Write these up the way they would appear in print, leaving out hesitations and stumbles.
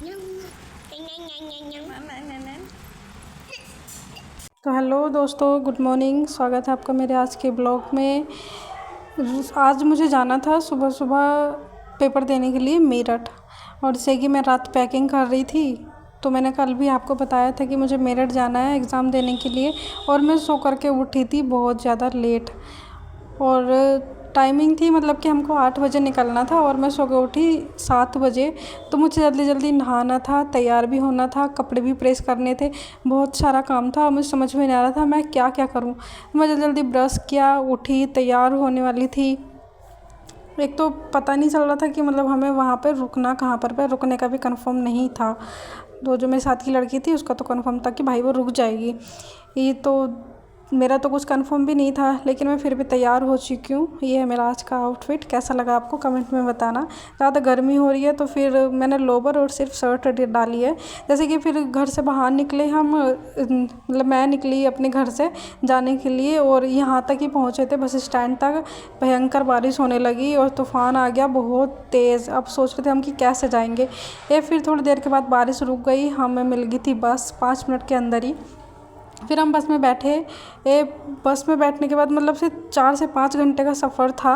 तो हेलो दोस्तों, good morning. स्वागत है आपका मेरे आज के ब्लॉग में। आज मुझे जाना था सुबह सुबह पेपर देने के लिए मेरठ, और जैसे कि मैं रात पैकिंग कर रही थी तो मैंने कल भी आपको बताया था कि मुझे मेरठ जाना है एग्ज़ाम देने के लिए। और मैं सो करके उठी थी बहुत ज़्यादा लेट, और टाइमिंग थी मतलब कि हमको 8 बजे निकलना था और मैं सो के उठी 7 बजे। तो मुझे जल्दी जल्दी नहाना था, तैयार भी होना था, कपड़े भी प्रेस करने थे, बहुत सारा काम था और मुझे समझ में नहीं आ रहा था मैं क्या क्या करूं। मैं जल्दी जल्दी ब्रश किया, उठी, तैयार होने वाली थी। एक तो पता नहीं चल रहा था कि मतलब हमें वहाँ पे रुकना कहाँ पर रुकने का भी कंफर्म नहीं था। तो जो मेरे साथ की लड़की थी उसका तो कंफर्म था कि भाई वो रुक जाएगी। ये तो मेरा तो कुछ कंफर्म भी नहीं था, लेकिन मैं फिर भी तैयार हो चुकी हूँ। ये है मेरा आज का आउटफिट। कैसा लगा आपको कमेंट में बताना। ज़्यादा गर्मी हो रही है तो फिर मैंने लोवर और सिर्फ शर्ट डाली है। जैसे कि फिर घर से बाहर निकले हम, मतलब मैं निकली अपने घर से जाने के लिए और यहाँ तक ही पहुँचे थे बस स्टैंड तक, भयंकर बारिश होने लगी और तूफ़ान आ गया बहुत तेज़। अब सोच रहे थे हम कि कैसे जाएंगे। ये फिर थोड़ी देर के बाद बारिश रुक गई, हमें मिल गई थी बस 5 मिनट के अंदर ही। फिर हम बस में बैठे। बस में बैठने के बाद मतलब से 4 से 5 घंटे का सफ़र था।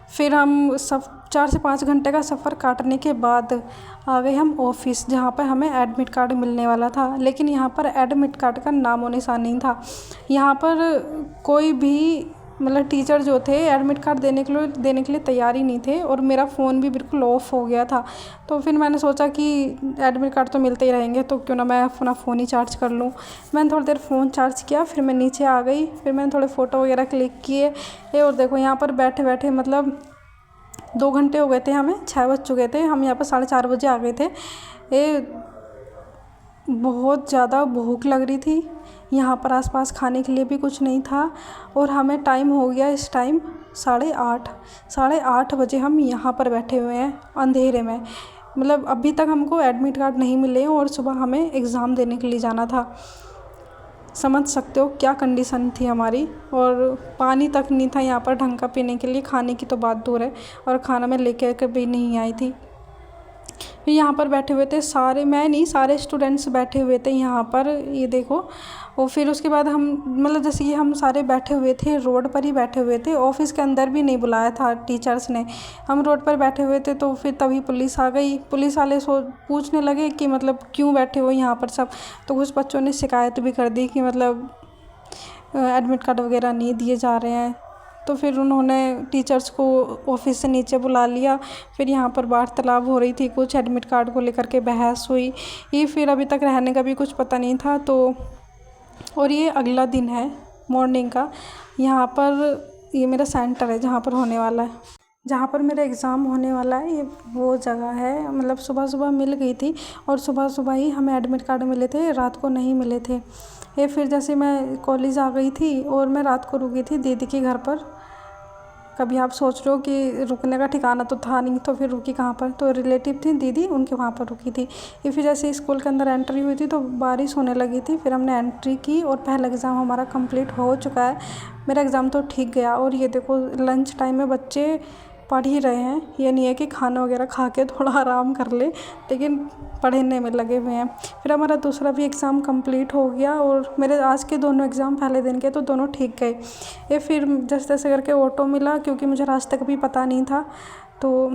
फिर हम सब 4 से 5 घंटे का सफ़र काटने के बाद आ गए हम ऑफ़िस, जहाँ पर हमें एडमिट कार्ड मिलने वाला था। लेकिन यहाँ पर एडमिट कार्ड का नामो निशान नहीं था। यहाँ पर कोई भी मतलब टीचर जो थे एडमिट कार्ड देने के लिए तैयार ही नहीं थे, और मेरा फ़ोन भी बिल्कुल ऑफ़ हो गया था। तो फिर मैंने सोचा कि एडमिट कार्ड तो मिलते ही रहेंगे तो क्यों ना मैं अपना फ़ोन ही चार्ज कर लूँ। मैंने थोड़ी देर फ़ोन चार्ज किया, फिर मैं नीचे आ गई। फिर मैंने थोड़े फ़ोटो वगैरह क्लिक किए। ये और देखो यहाँ पर बैठे बैठे मतलब 2 घंटे हो गए थे, हमें 6 बज चुके थे। हम यहाँ पर 4:30 बजे आ गए थे। ये बहुत ज़्यादा भूख लग रही थी। यहाँ पर आसपास खाने के लिए भी कुछ नहीं था, और हमें टाइम हो गया इस टाइम 8:30 बजे हम यहाँ पर बैठे हुए हैं अंधेरे में। मतलब अभी तक हमको एडमिट कार्ड नहीं मिले और सुबह हमें एग्ज़ाम देने के लिए जाना था। समझ सकते हो क्या कंडीशन थी हमारी। और पानी तक नहीं था यहाँ पर ढंग का पीने के लिए, खाने की तो बात दूर है, और खाना मैं लेकर के भी नहीं आई थी। फिर यहाँ पर बैठे हुए थे सारे, मैं नहीं सारे स्टूडेंट्स बैठे हुए थे यहाँ पर, ये देखो। और फिर उसके बाद हम मतलब जैसे कि हम सारे बैठे हुए थे, रोड पर ही बैठे हुए थे। ऑफ़िस के अंदर भी नहीं बुलाया था टीचर्स ने, हम रोड पर बैठे हुए थे। तो फिर तभी पुलिस आ गई। पुलिस वाले पूछने लगे कि मतलब क्यों बैठे हो यहाँ पर सब। तो कुछ बच्चों ने शिकायत भी कर दी कि मतलब एडमिट कार्ड वगैरह नहीं दिए जा रहे हैं। तो फिर उन्होंने टीचर्स को ऑफिस से नीचे बुला लिया। फिर यहाँ पर वार्तालाप हो रही थी, कुछ एडमिट कार्ड को लेकर के बहस हुई। ये फिर अभी तक रहने का भी कुछ पता नहीं था। तो और ये अगला दिन है मॉर्निंग का। यहाँ पर ये मेरा सेंटर है जहाँ पर होने वाला है, जहाँ पर मेरा एग्ज़ाम होने वाला है। ये वो जगह है। मतलब सुबह सुबह मिल गई थी, और सुबह सुबह ही हमें एडमिट कार्ड मिले थे, रात को नहीं मिले थे। ये फिर जैसे मैं कॉलेज आ गई थी और मैं रात को रुकी थी दीदी के घर पर। कभी आप सोच रहे हो कि रुकने का ठिकाना तो था नहीं, तो फिर रुकी कहाँ पर, तो रिलेटिव थी दीदी, उनके वहाँ पर रुकी थी। ये फिर जैसे स्कूल के अंदर एंट्री हुई थी तो बारिश होने लगी थी। फिर हमने एंट्री की और पहला एग्ज़ाम हमारा कंप्लीट हो चुका है। मेरा एग्ज़ाम तो ठीक गया। और ये देखो लंच टाइम में बच्चे पढ़ ही रहे हैं। ये नहीं है कि खाना वगैरह खा के थोड़ा आराम कर ले, लेकिन पढ़ने में लगे हुए हैं। फिर हमारा दूसरा भी एग्ज़ाम कंप्लीट हो गया, और मेरे आज के दोनों एग्ज़ाम पहले दिन के तो दोनों ठीक गए। ये फिर जैसे तैसे करके ऑटो मिला, क्योंकि मुझे रास्ते का भी पता नहीं था। तो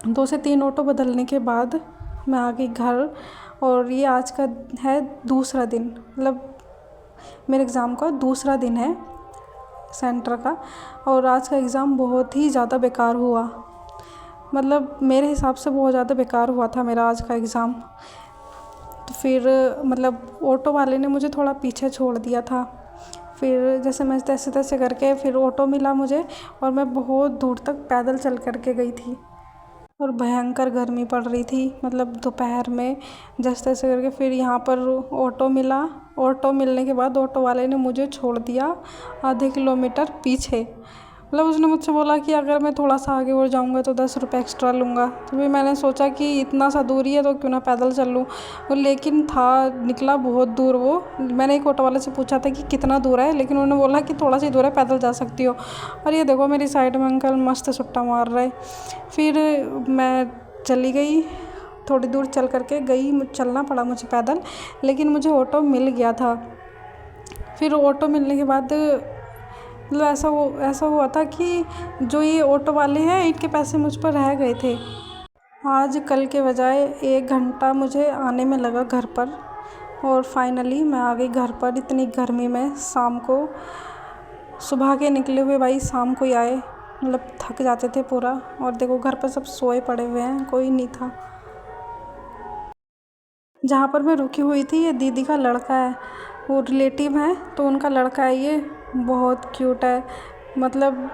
2 से 3 ऑटो बदलने के बाद मैं आ गई घर। और ये आज का है दूसरा दिन, मतलब मेरे एग्ज़ाम का दूसरा दिन है सेंटर का। और आज का एग्ज़ाम बहुत ही ज़्यादा बेकार हुआ, मतलब मेरे हिसाब से बहुत ज़्यादा बेकार हुआ था मेरा आज का एग्ज़ाम। तो फिर मतलब ऑटो वाले ने मुझे थोड़ा पीछे छोड़ दिया था। फिर जैसे मैं तैसे तैसे करके फिर ऑटो मिला मुझे, और मैं बहुत दूर तक पैदल चल कर के गई थी। और भयंकर गर्मी पड़ रही थी, मतलब दोपहर में। जैसे तैसे करके फिर यहाँ पर ऑटो मिला। ऑटो मिलने के बाद ऑटो वाले ने मुझे छोड़ दिया आधे किलोमीटर पीछे। मतलब उसने मुझसे बोला कि अगर मैं थोड़ा सा आगे और जाऊँगा तो 10 रुपये एक्स्ट्रा लूँगा। तो फिर मैंने सोचा कि इतना सा दूरी है तो क्यों ना पैदल चल लूँ। वो लेकिन था निकला बहुत दूर वो। मैंने एक ऑटो वाले से पूछा था कि कितना दूर है, लेकिन उन्होंने बोला कि थोड़ा सी दूर है, पैदल जा सकती हो। और ये देखो मेरी साइड में अंकल मस्त सुट्टा मार रहे। फिर मैं चली गई, थोड़ी दूर चल करके गई, चलना पड़ा मुझे पैदल, लेकिन मुझे ऑटो मिल गया था। फिर ऑटो मिलने के बाद मतलब ऐसा हुआ था कि जो ये ऑटो वाले हैं इनके पैसे मुझ पर रह गए थे। आज कल के बजाय 1 घंटा मुझे आने में लगा घर पर, और फाइनली मैं आ गई घर पर इतनी गर्मी में। शाम को सुबह के निकले हुए भाई शाम को ही आए, मतलब थक जाते थे पूरा। और देखो घर पर सब सोए पड़े हुए हैं, कोई नहीं था। जहाँ पर मैं रुकी हुई थी ये दीदी का लड़का है, वो रिलेटिव है तो उनका लड़का है, ये बहुत क्यूट है। मतलब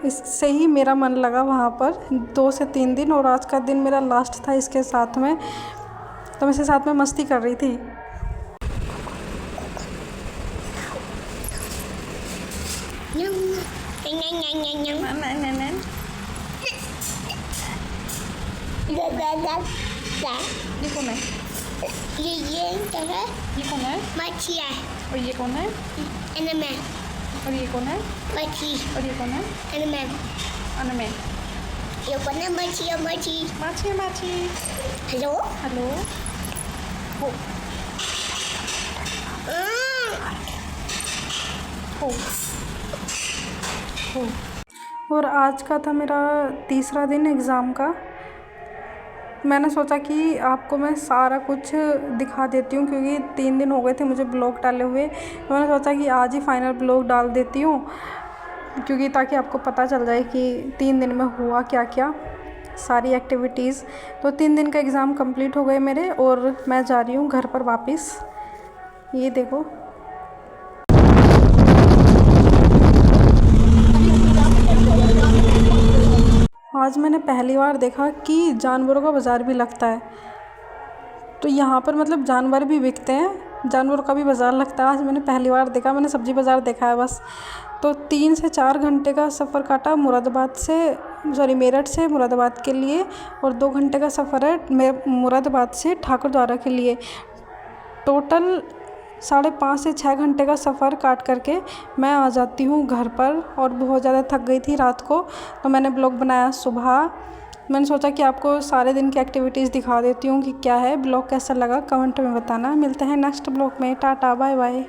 इससे ही मेरा मन लगा वहाँ पर 2 से 3 दिन, और आज का दिन मेरा लास्ट था इसके साथ में, तो मैं इसके साथ में मस्ती कर रही थी। ये कौन है? ये क्या है? ये कौन है? मच्छी है। और ये कौन है? एनिमल। और ये कौन है? मच्छी। और ये कौन है? एनिमल। अनमे। ये कौन है? मच्छी है मच्छी। माछी। हेलो। हेलो। हो हो हो। और आज का था मेरा तीसरा दिन एग्ज़ाम का। मैंने सोचा कि आपको मैं सारा कुछ दिखा देती हूँ, क्योंकि 3 दिन हो गए थे मुझे ब्लॉग डाले हुए, तो मैंने सोचा कि आज ही फाइनल ब्लॉग डाल देती हूँ, क्योंकि ताकि आपको पता चल जाए कि 3 दिन में हुआ क्या क्या, सारी एक्टिविटीज़। तो 3 दिन का एग्ज़ाम कंप्लीट हो गए मेरे, और मैं जा रही हूँ घर पर वापस। ये देखो आज मैंने पहली बार देखा कि जानवरों का बाज़ार भी लगता है। तो यहाँ पर मतलब जानवर भी बिकते हैं, जानवरों का भी बाज़ार लगता है। आज मैंने पहली बार देखा, मैंने सब्ज़ी बाज़ार देखा है बस। तो 3 से 4 घंटे का सफ़र काटा मेरठ से मुरादाबाद के लिए, और 2 घंटे का सफ़र है मुरादाबाद से ठाकुरद्वारा के लिए। टोटल 5.5 से 6 घंटे का सफ़र काट करके मैं आ जाती हूँ घर पर, और बहुत ज़्यादा थक गई थी रात को, तो मैंने ब्लॉग बनाया सुबह। मैंने सोचा कि आपको सारे दिन की एक्टिविटीज़ दिखा देती हूँ कि क्या है। ब्लॉग कैसा लगा कमेंट में बताना। मिलते हैं नेक्स्ट ब्लॉग में। Tata bye bye.